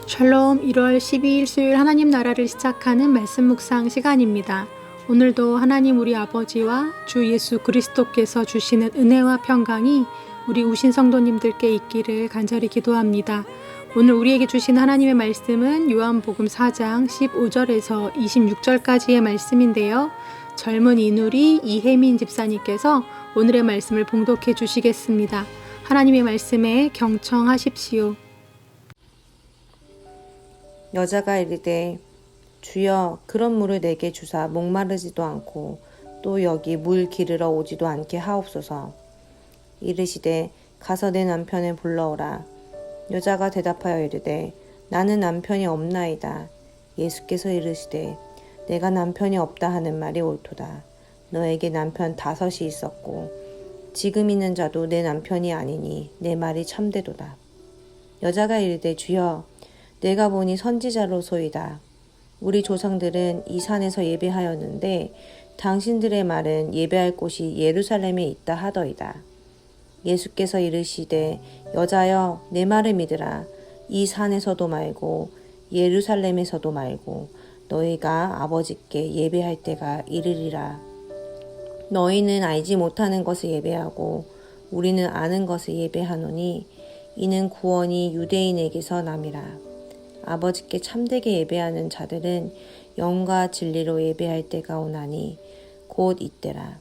샬롬 1월 12일 수요일 하나님 나라를 시작하는 말씀 묵상 시간입니다. 오늘도 하나님 우리 아버지와 주 예수 그리스도께서 주시는 은혜와 평강이 우리 우신 성도님들께 있기를 간절히 기도합니다. 오늘 우리에게 주신 하나님의 말씀은 요한복음 4장 15절에서 26절까지의 말씀인데요. 젊은 이누리 이혜민 집사님께서 오늘의 말씀을 봉독해 주시겠습니다. 하나님의 말씀에 경청하십시오. 여자가 이르되 주여 그런 물을 내게 주사 목마르지도 않고 또 여기 물 기르러 오지도 않게 하옵소서. 이르시되 가서 내 남편을 불러오라. 여자가 대답하여 이르되 나는 남편이 없나이다. 예수께서 이르시되 내가 남편이 없다 하는 말이 옳도다. 너에게 남편 5이 있었고 지금 있는 자도 내 남편이 아니니 내 말이 참되도다. 여자가 이르되 주여 내가 보니 선지자로소이다. 우리 조상들은 이 산에서 예배하였는데 당신들의 말은 예배할 곳이 예루살렘에 있다 하더이다. 예수께서 이르시되 여자여 내 말을 믿으라. 이 산에서도 말고 예루살렘에서도 말고 너희가 아버지께 예배할 때가 이르리라. 너희는 알지 못하는 것을 예배하고 우리는 아는 것을 예배하노니 이는 구원이 유대인에게서 남이라. 아버지께 참되게 예배하는 자들은 영과 진리로 예배할 때가 오나니 곧 이때라.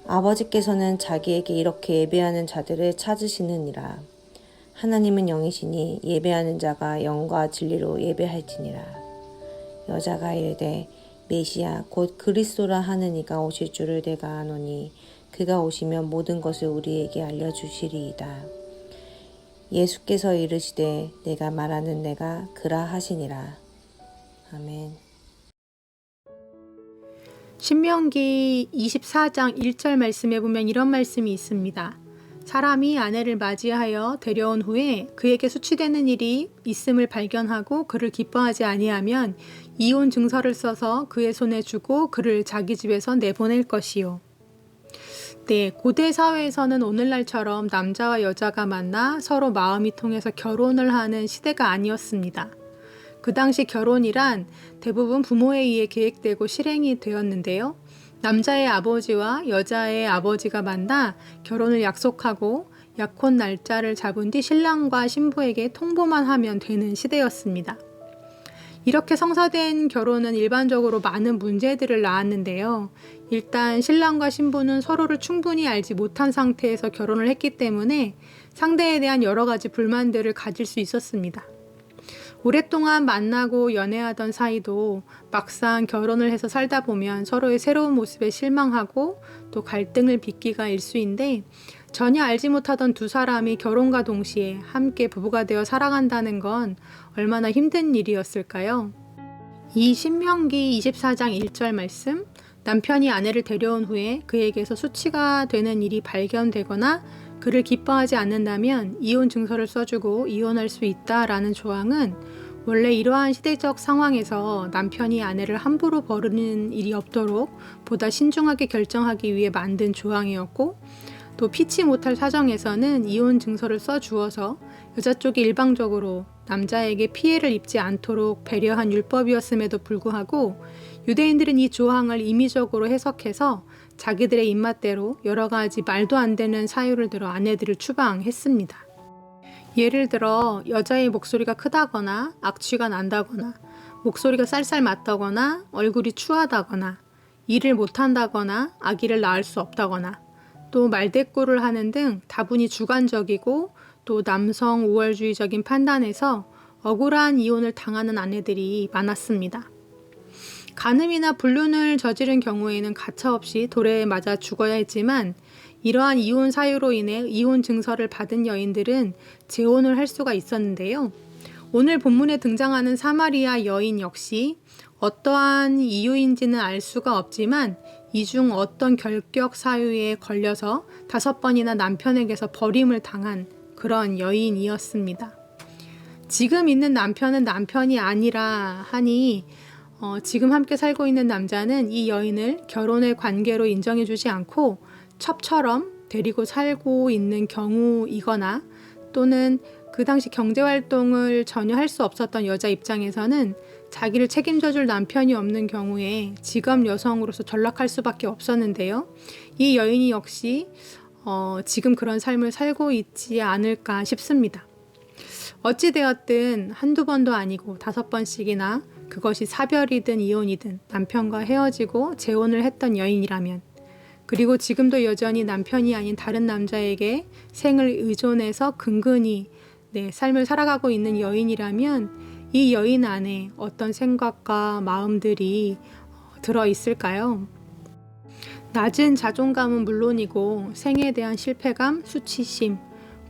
아버지께서는 자기에게 이렇게 예배하는 자들을 찾으시느니라. 하나님은 영이시니 예배하는 자가 영과 진리로 예배할지니라. 여자가 이르되 메시아 곧 그리스도라 하는 이가 오실 줄을 내가 아노니 그가 오시면 모든 것을 우리에게 알려주시리이다. 예수께서 이르시되 내가 말하는 내가 그라 하시니라. 아멘. 신명기 24장 1절 말씀에 보면 이런 말씀이 있습니다. 사람이 아내를 맞이하여 데려온 후에 그에게 수치되는 일이 있음을 발견하고 그를 기뻐하지 아니하면 이혼 증서를 써서 그의 손에 주고 그를 자기 집에서 내보낼 것이요. 네, 고대 사회에서는 오늘날처럼 남자와 여자가 만나 서로 마음이 통해서 결혼을 하는 시대가 아니었습니다. 그 당시 결혼이란 대부분 부모에 의해 계획되고 실행이 되었는데요. 남자의 아버지와 여자의 아버지가 만나 결혼을 약속하고 약혼 날짜를 잡은 뒤 신랑과 신부에게 통보만 하면 되는 시대였습니다. 이렇게 성사된 결혼은 일반적으로 많은 문제들을 낳았는데요. 일단 신랑과 신부는 서로를 충분히 알지 못한 상태에서 결혼을 했기 때문에 상대에 대한 여러 가지 불만들을 가질 수 있었습니다. 오랫동안 만나고 연애하던 사이도 막상 결혼을 해서 살다 보면 서로의 새로운 모습에 실망하고 또 갈등을 빚기가 일쑤인데 전혀 알지 못하던 두 사람이 결혼과 동시에 함께 부부가 되어 살아간다는 건 얼마나 힘든 일이었을까요? 이 신명기 24장 1절 말씀, 남편이 아내를 데려온 후에 그에게서 수치가 되는 일이 발견되거나 그를 기뻐하지 않는다면 이혼 증서를 써주고 이혼할 수 있다라는 조항은 원래 이러한 시대적 상황에서 남편이 아내를 함부로 버리는 일이 없도록 보다 신중하게 결정하기 위해 만든 조항이었고 또 피치 못할 사정에서는 이혼 증서를 써주어서 여자 쪽이 일방적으로 남자에게 피해를 입지 않도록 배려한 율법이었음에도 불구하고 유대인들은 이 조항을 임의적으로 해석해서 자기들의 입맛대로 여러 가지 말도 안 되는 사유를 들어 아내들을 추방했습니다. 예를 들어 여자의 목소리가 크다거나 악취가 난다거나 목소리가 쌀쌀 맞다거나 얼굴이 추하다거나 일을 못한다거나 아기를 낳을 수 없다거나 또 말대꾸를 하는 등 다분히 주관적이고 또 남성 우월주의적인 판단에서 억울한 이혼을 당하는 아내들이 많았습니다. 간음이나 불륜을 저지른 경우에는 가차없이 돌에 맞아 죽어야 했지만 이러한 이혼 사유로 인해 이혼 증서를 받은 여인들은 재혼을 할 수가 있었는데요. 오늘 본문에 등장하는 사마리아 여인 역시 어떠한 이유인지는 알 수가 없지만 이 중 어떤 결격 사유에 걸려서 5번이나 남편에게서 버림을 당한 그런 여인이었습니다. 지금 있는 남편은 남편이 아니라 하니 지금 함께 살고 있는 남자는 이 여인을 결혼의 관계로 인정해주지 않고 첩처럼 데리고 살고 있는 경우이거나 또는 그 당시 경제활동을 전혀 할 수 없었던 여자 입장에서는 자기를 책임져줄 남편이 없는 경우에 직업 여성으로서 전락할 수밖에 없었는데요. 이 여인이 역시 지금 그런 삶을 살고 있지 않을까 싶습니다. 어찌되었든 한두 번도 아니고 5번씩이나 그것이 사별이든 이혼이든 남편과 헤어지고 재혼을 했던 여인이라면, 그리고 지금도 여전히 남편이 아닌 다른 남자에게 생을 의존해서 근근히 삶을 살아가고 있는 여인이라면 이 여인 안에 어떤 생각과 마음들이 들어있을까요? 낮은 자존감은 물론이고 생에 대한 실패감, 수치심,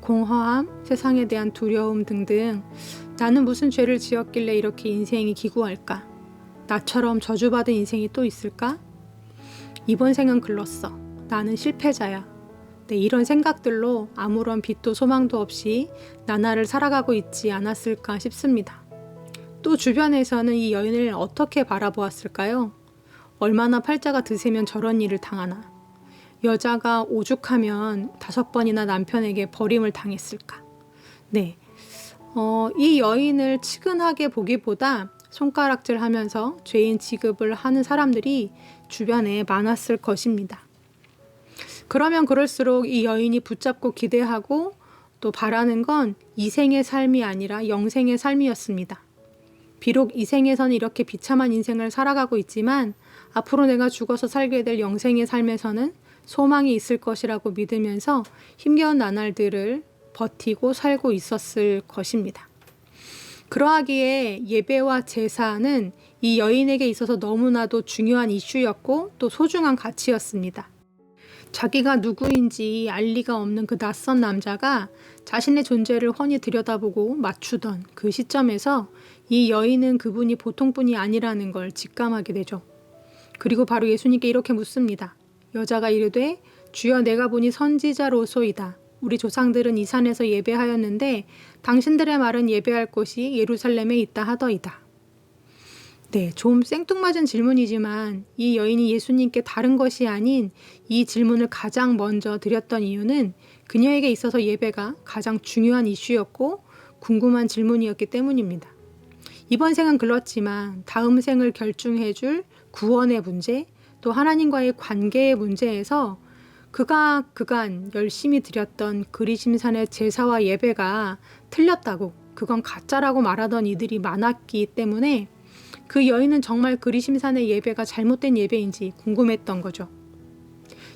공허함, 세상에 대한 두려움 등등, 나는 무슨 죄를 지었길래 이렇게 인생이 기구할까? 나처럼 저주받은 인생이 또 있을까? 이번 생은 글렀어. 나는 실패자야. 이런 생각들로 아무런 빛도 소망도 없이 나날을 살아가고 있지 않았을까 싶습니다. 또 주변에서는 이 여인을 어떻게 바라보았을까요? 얼마나 팔자가 드세면 저런 일을 당하나? 여자가 오죽하면 5번이나 남편에게 버림을 당했을까? 이 여인을 측은하게 보기보다 손가락질하면서 죄인 취급을 하는 사람들이 주변에 많았을 것입니다. 그러면 그럴수록 이 여인이 붙잡고 기대하고 또 바라는 건 이생의 삶이 아니라 영생의 삶이었습니다. 비록 이 생에서는 이렇게 비참한 인생을 살아가고 있지만 앞으로 내가 죽어서 살게 될 영생의 삶에서는 소망이 있을 것이라고 믿으면서 힘겨운 나날들을 버티고 살고 있었을 것입니다. 그러하기에 예배와 제사는 이 여인에게 있어서 너무나도 중요한 이슈였고 또 소중한 가치였습니다. 자기가 누구인지 알 리가 없는 그 낯선 남자가 자신의 존재를 훤히 들여다보고 맞추던 그 시점에서 이 여인은 그분이 보통분이 아니라는 걸 직감하게 되죠. 그리고 바로 예수님께 이렇게 묻습니다. 여자가 이르되 주여 내가 보니 선지자로소이다. 우리 조상들은 이 산에서 예배하였는데 당신들의 말은 예배할 곳이 예루살렘에 있다 하더이다. 좀 생뚱맞은 질문이지만 이 여인이 예수님께 다른 것이 아닌 이 질문을 가장 먼저 드렸던 이유는 그녀에게 있어서 예배가 가장 중요한 이슈였고 궁금한 질문이었기 때문입니다. 이번 생은 글렀지만 다음 생을 결정해줄 구원의 문제, 또 하나님과의 관계의 문제에서 그간 열심히 드렸던 그리심산의 제사와 예배가 틀렸다고, 그건 가짜라고 말하던 이들이 많았기 때문에 그 여인은 정말 그리심산의 예배가 잘못된 예배인지 궁금했던 거죠.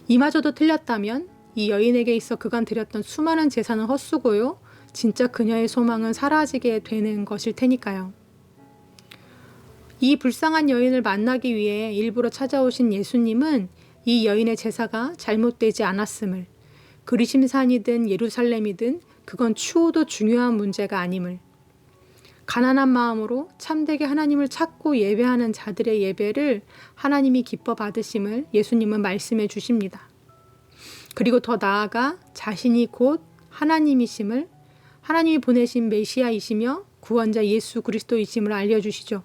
이마저도 틀렸다면 이 여인에게 있어 그간 드렸던 수많은 제사는 헛수고요. 진짜 그녀의 소망은 사라지게 되는 것일 테니까요. 이 불쌍한 여인을 만나기 위해 일부러 찾아오신 예수님은 이 여인의 제사가 잘못되지 않았음을, 그리심산이든 예루살렘이든 그건 추호도 중요한 문제가 아님을, 가난한 마음으로 참되게 하나님을 찾고 예배하는 자들의 예배를 하나님이 기뻐 받으심을 예수님은 말씀해 주십니다. 그리고 더 나아가 자신이 곧 하나님이심을, 하나님이 보내신 메시아이시며 구원자 예수 그리스도이심을 알려주시죠.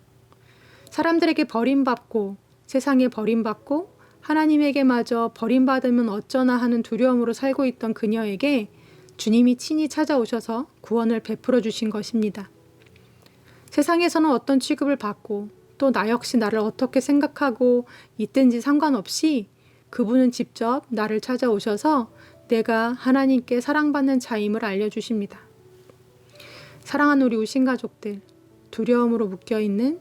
사람들에게 버림받고 세상에 버림받고 하나님에게마저 버림받으면 어쩌나 하는 두려움으로 살고 있던 그녀에게 주님이 친히 찾아오셔서 구원을 베풀어 주신 것입니다. 세상에서는 어떤 취급을 받고 또 나 역시 나를 어떻게 생각하고 있든지 상관없이 그분은 직접 나를 찾아오셔서 내가 하나님께 사랑받는 자임을 알려주십니다. 사랑하는 우리 우신 가족들, 두려움으로 묶여있는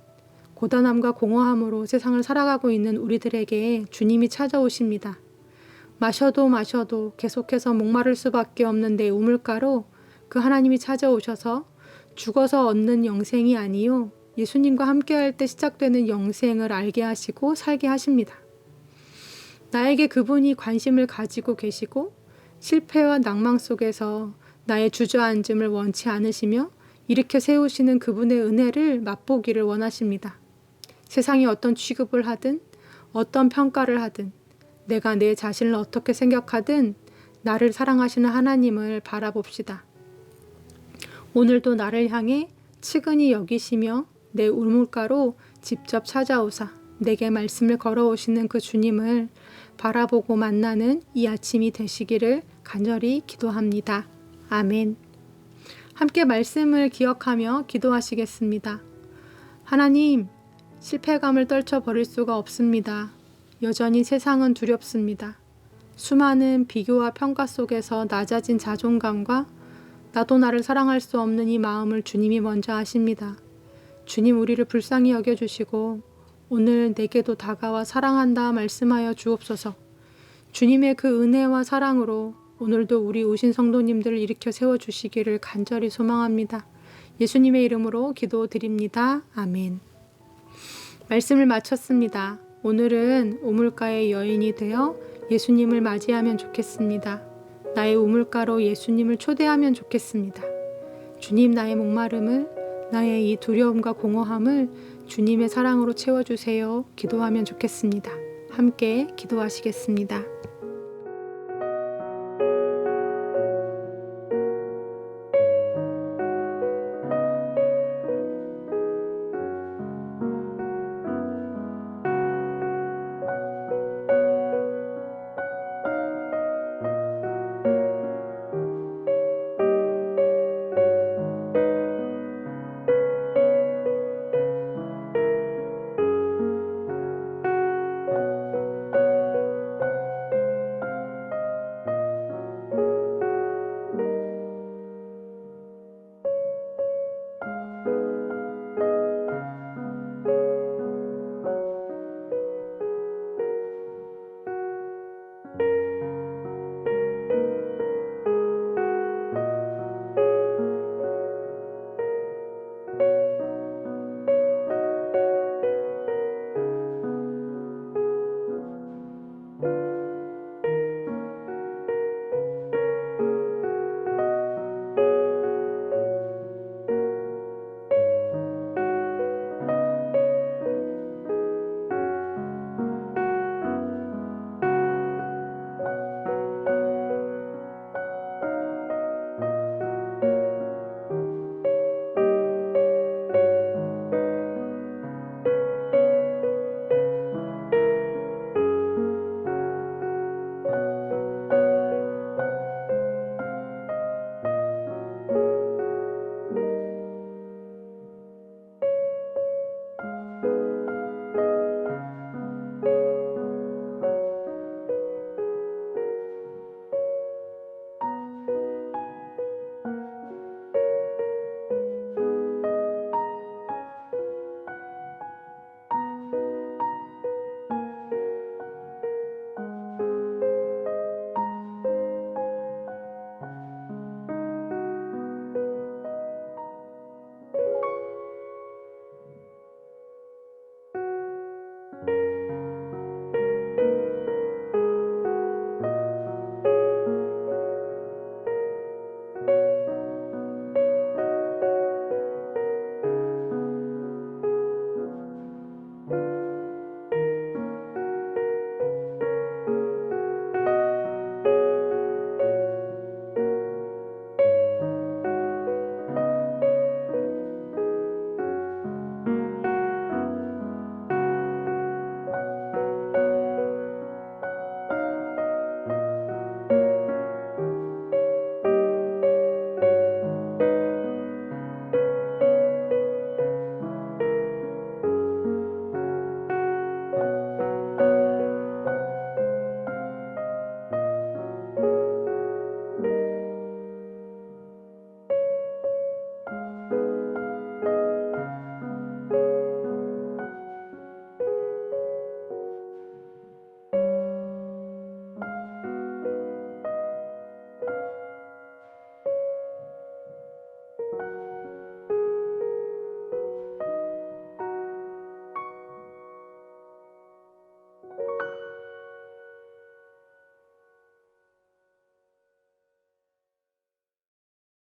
고단함과 공허함으로 세상을 살아가고 있는 우리들에게 주님이 찾아오십니다. 마셔도 계속해서 목마를 수밖에 없는 내 우물가로 그 하나님이 찾아오셔서 죽어서 얻는 영생이 아니요 예수님과 함께할 때 시작되는 영생을 알게 하시고 살게 하십니다. 나에게 그분이 관심을 가지고 계시고 실패와 낭망 속에서 나의 주저앉음을 원치 않으시며 일으켜 세우시는 그분의 은혜를 맛보기를 원하십니다. 세상이 어떤 취급을 하든 어떤 평가를 하든 내가 내 자신을 어떻게 생각하든 나를 사랑하시는 하나님을 바라봅시다. 오늘도 나를 향해 측은히 여기시며 내 우물가로 직접 찾아오사 내게 말씀을 걸어오시는 그 주님을 바라보고 만나는 이 아침이 되시기를 간절히 기도합니다. 아멘. 함께 말씀을 기억하며 기도하시겠습니다. 하나님, 실패감을 떨쳐버릴 수가 없습니다. 여전히 세상은 두렵습니다. 수많은 비교와 평가 속에서 낮아진 자존감과 나도 나를 사랑할 수 없는 이 마음을 주님이 먼저 아십니다. 주님, 우리를 불쌍히 여겨주시고 오늘 내게도 다가와 사랑한다 말씀하여 주옵소서. 주님의 그 은혜와 사랑으로 오늘도 우리 오신 성도님들을 일으켜 세워주시기를 간절히 소망합니다. 예수님의 이름으로 기도드립니다. 아멘. 말씀을 마쳤습니다. 오늘은 우물가의 여인이 되어 예수님을 맞이하면 좋겠습니다. 나의 우물가로 예수님을 초대하면 좋겠습니다. 주님, 나의 목마름을, 나의 이 두려움과 공허함을 주님의 사랑으로 채워주세요. 기도하면 좋겠습니다. 함께 기도하시겠습니다.